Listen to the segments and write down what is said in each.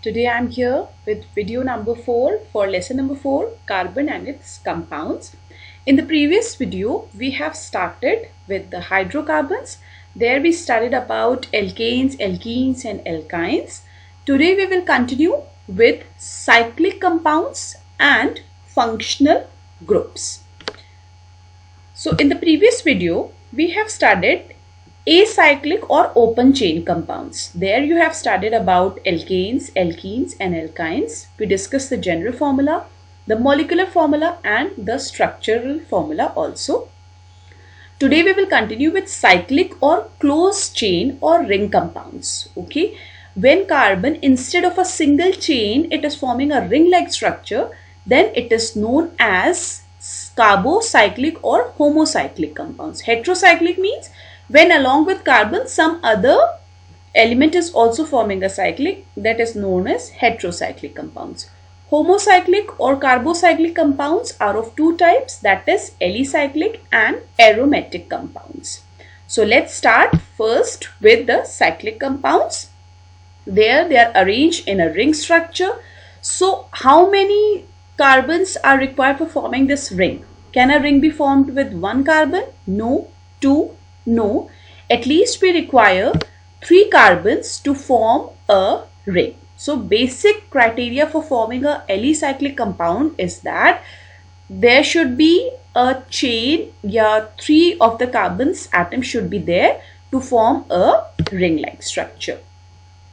Today I am here with video number 4 for lesson number 4, carbon and its compounds. In the previous video, we have started with the hydrocarbons. There we studied about alkanes, alkenes and alkynes. Today we will continue with cyclic compounds and functional groups. So in the previous video, we have studied acyclic or open chain compounds. There you have studied about alkanes, alkenes and alkynes. We discussed the general formula, the molecular formula and the structural formula also. Today we will continue with cyclic or closed chain or ring compounds. Okay, when carbon instead of a single chain it is forming a ring-like structure, then it is known as carbocyclic or homocyclic compounds. Heterocyclic means when along with carbon some other element is also forming a cyclic, that is known as heterocyclic compounds. Homocyclic or carbocyclic compounds are of two types, that is alicyclic and aromatic compounds. So let's start first with the cyclic compounds. There they are arranged in a ring structure. So how many carbons are required for forming this ring? Can a ring be formed with one carbon? No. Two? No, at least we require 3 carbons to form a ring. So basic criteria for forming a alicyclic compound is that there should be a chain, 3 of the carbons atoms should be there to form a ring-like structure.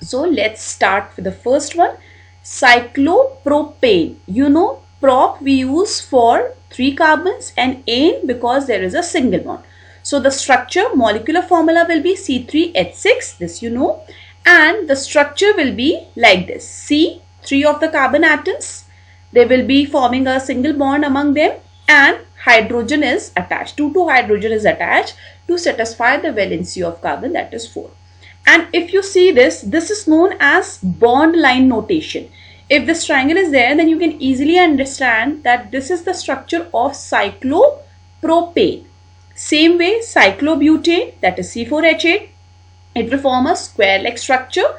So let's start with the first one, cyclopropane. You know, prop we use for 3 carbons and ane because there is a single bond. So the structure, molecular formula will be C3H6, this you know, and the structure will be like this. C, 3 of the carbon atoms, they will be forming a single bond among them and hydrogen is attached. 2 hydrogen is attached to satisfy the valency of carbon, that is 4. And if you see this is known as bond line notation. If this triangle is there, then you can easily understand that this is the structure of cyclopropane. Same way, cyclobutane, that is C4H8, it will form a square-like structure.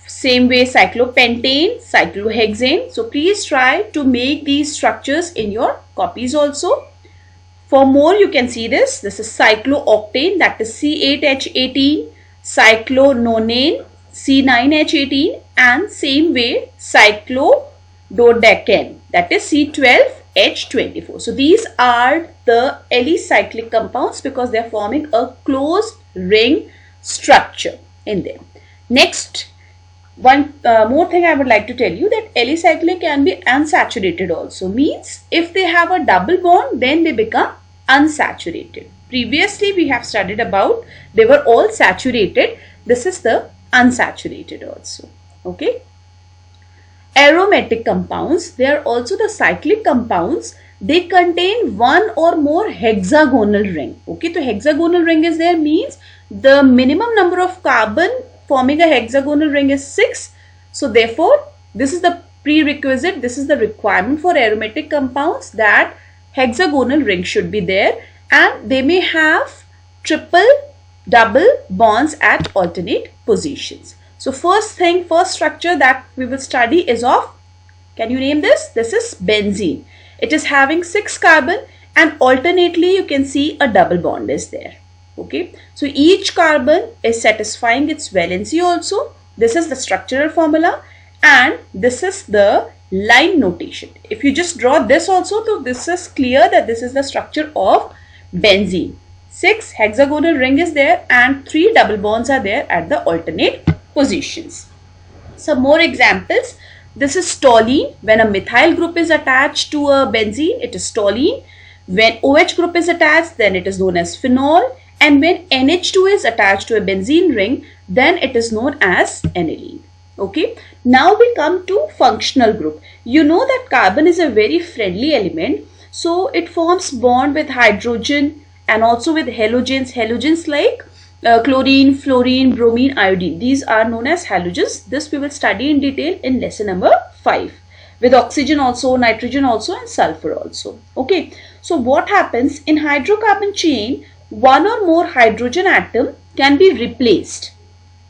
Same way, cyclopentane, cyclohexane. So please try to make these structures in your copies also. For more, you can see this. This is cyclooctane, that is C8H18, cyclononane, C9H18, and same way, cyclododecane, that is C12H24. So these are the alicyclic compounds because they are forming a closed ring structure in them. Next, one more thing I would like to tell you, that alicyclic can be unsaturated also. Means if they have a double bond, then they become unsaturated. Previously we have studied about they were all saturated. This is the unsaturated also. Okay. Aromatic compounds, they are also the cyclic compounds. They contain one or more hexagonal ring. Okay, so hexagonal ring is there means the minimum number of carbon forming a hexagonal ring is 6. So therefore, this is the prerequisite, this is the requirement for aromatic compounds, that hexagonal ring should be there and they may have triple, double bonds at alternate positions. So first structure that we will study is of, can you name this? This is benzene. It is having 6 carbon and alternately you can see a double bond is there. Okay. So each carbon is satisfying its valency also. This is the structural formula and this is the line notation. If you just draw this also, so this is clear that this is the structure of benzene. 6 hexagonal ring is there and 3 double bonds are there at the alternate positions. Some more examples. This is toluene. When a methyl group is attached to a benzene, it is toluene. When OH group is attached, then it is known as phenol. And when NH2 is attached to a benzene ring, then it is known as aniline. Okay. Now we come to functional group. You know that carbon is a very friendly element. So it forms bond with hydrogen and also with halogens. Halogens like chlorine, fluorine, bromine, iodine. These are known as halogens. This we will study in detail in lesson number 5. With oxygen also, nitrogen also and sulfur also. Okay. So what happens in hydrocarbon chain, one or more hydrogen atom can be replaced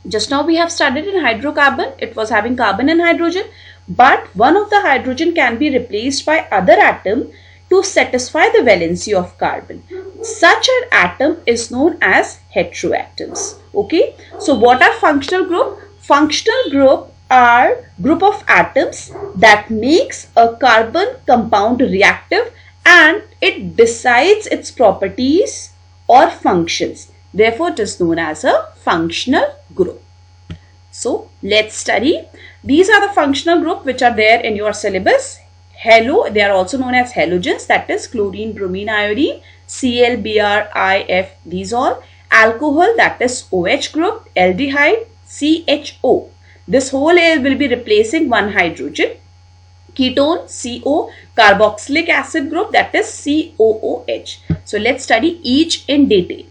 Just now we have studied in hydrocarbon, it was having carbon and hydrogen, but one of the hydrogen can be replaced by other atom to satisfy the valency of carbon. Such an atom is known as heteroatoms. Okay, so what are functional group? Functional group are group of atoms that makes a carbon compound reactive and it decides its properties or functions. Therefore, it is known as a functional group. So, let's study. These are the functional group which are there in your syllabus. Halo, they are also known as halogens, that is chlorine, bromine, iodine, Cl, Br, IF, these all. Alcohol, that is OH group, aldehyde, CHO. This whole air will be replacing one hydrogen. Ketone, CO, carboxylic acid group, that is COOH. So let's study each in detail.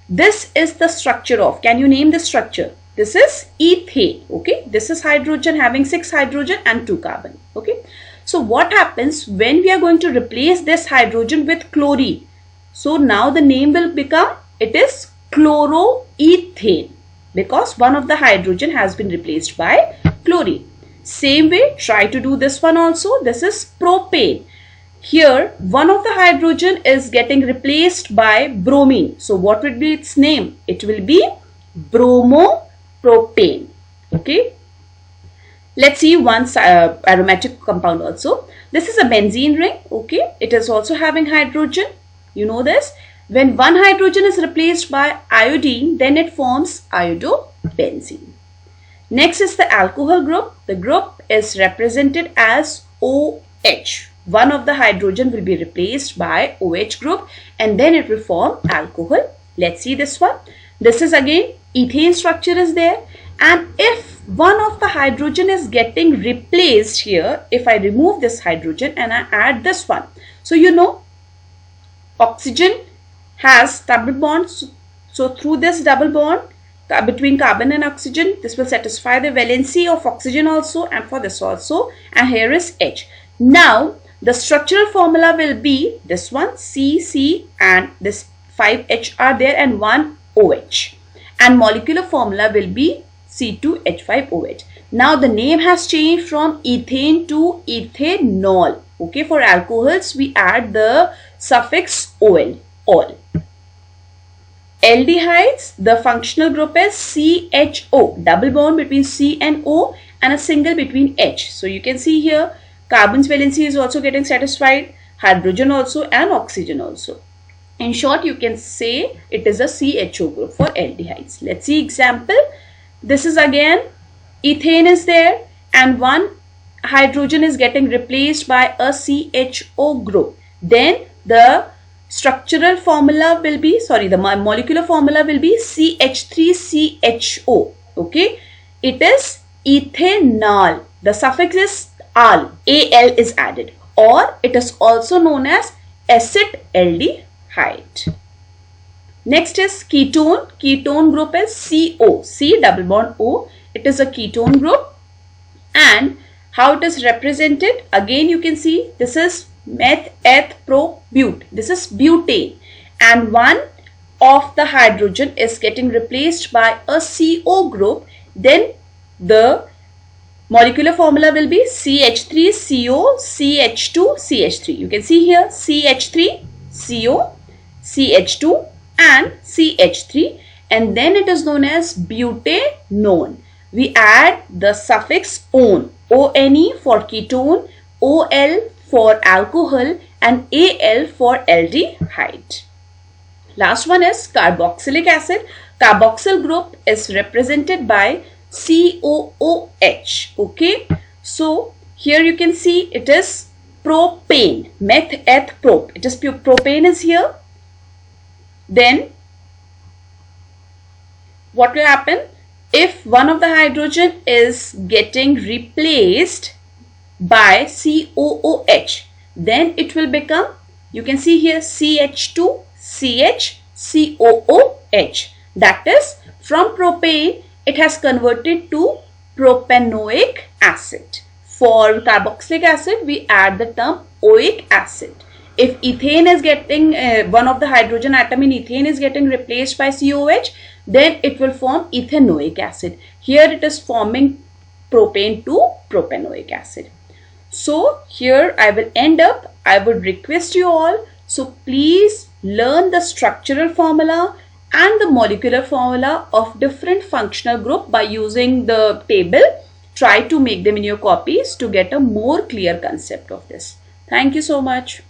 This is the structure of, can you name the structure? This is ethane, okay. This is hydrogen having 6 hydrogen and 2 carbon, okay. So what happens when we are going to replace this hydrogen with chlorine? So now the name will become, it is chloroethane, because one of the hydrogen has been replaced by chlorine. Same way, try to do this one also. This is propane. Here, one of the hydrogen is getting replaced by bromine. So what would be its name? It will be bromopropane. Okay. Let's see one aromatic compound also. This is a benzene ring. Okay. It is also having hydrogen. You know this. When one hydrogen is replaced by iodine, then it forms iodobenzene. Next is the alcohol group. The group is represented as OH. One of the hydrogen will be replaced by OH group and then it will form alcohol. Let's see this one. This is again ethane structure is there, and if one of the hydrogen is getting replaced here, if I remove this hydrogen and I add this one. So you know oxygen has double bonds. So through this double bond between carbon and oxygen, this will satisfy the valency of oxygen also and for this also, and here is H. Now the structural formula will be this one, C and this 5H are there and 1 OH, and molecular formula will be C2H5OH. Now the name has changed from ethane to ethanol. Okay, for alcohols we add the suffix ol, ol. Aldehydes, the functional group is CHO, double bond between C and O and a single between H. So you can see here carbon's valency is also getting satisfied, hydrogen also and oxygen also. In short, you can say it is a CHO group for aldehydes. Let's see example. This is again ethane is there and one hydrogen is getting replaced by a CHO group. Then the structural formula will be, the molecular formula will be CH3CHO. Okay, it is ethanol. The suffix is al, Al is added, or it is also known as acetaldehyde. Next is ketone. Ketone group is CO, C double bond O. It is a ketone group, and how it is represented? Again, you can see this is meth, eth, pro, bute. This is butane, and one of the hydrogen is getting replaced by a CO group. Then the molecular formula will be CH3CO, CH2, CH3. You can see here CH3, CO, CH2 and CH3, and then it is known as butanone. We add the suffix -one, ONE for ketone, OL for alcohol and Al for aldehyde. Last one is carboxylic acid. Carboxyl group is represented by COOH. Okay, so here you can see it is propane, meth, eth, prop. It is propane is here. Then what will happen? If one of the hydrogen is getting replaced by COOH, then it will become, you can see here CH2, CH, COOH. That is, from propane, it has converted to propanoic acid. For carboxylic acid, we add the term oic acid. If ethane is getting, one of the hydrogen atom in ethane is getting replaced by COH, then it will form ethanoic acid. Here it is forming propane to propanoic acid. So here I will end up. I would request you all, so please learn the structural formula and the molecular formula of different functional group by using the table. Try to make them in your copies to get a more clear concept of this. Thank you so much.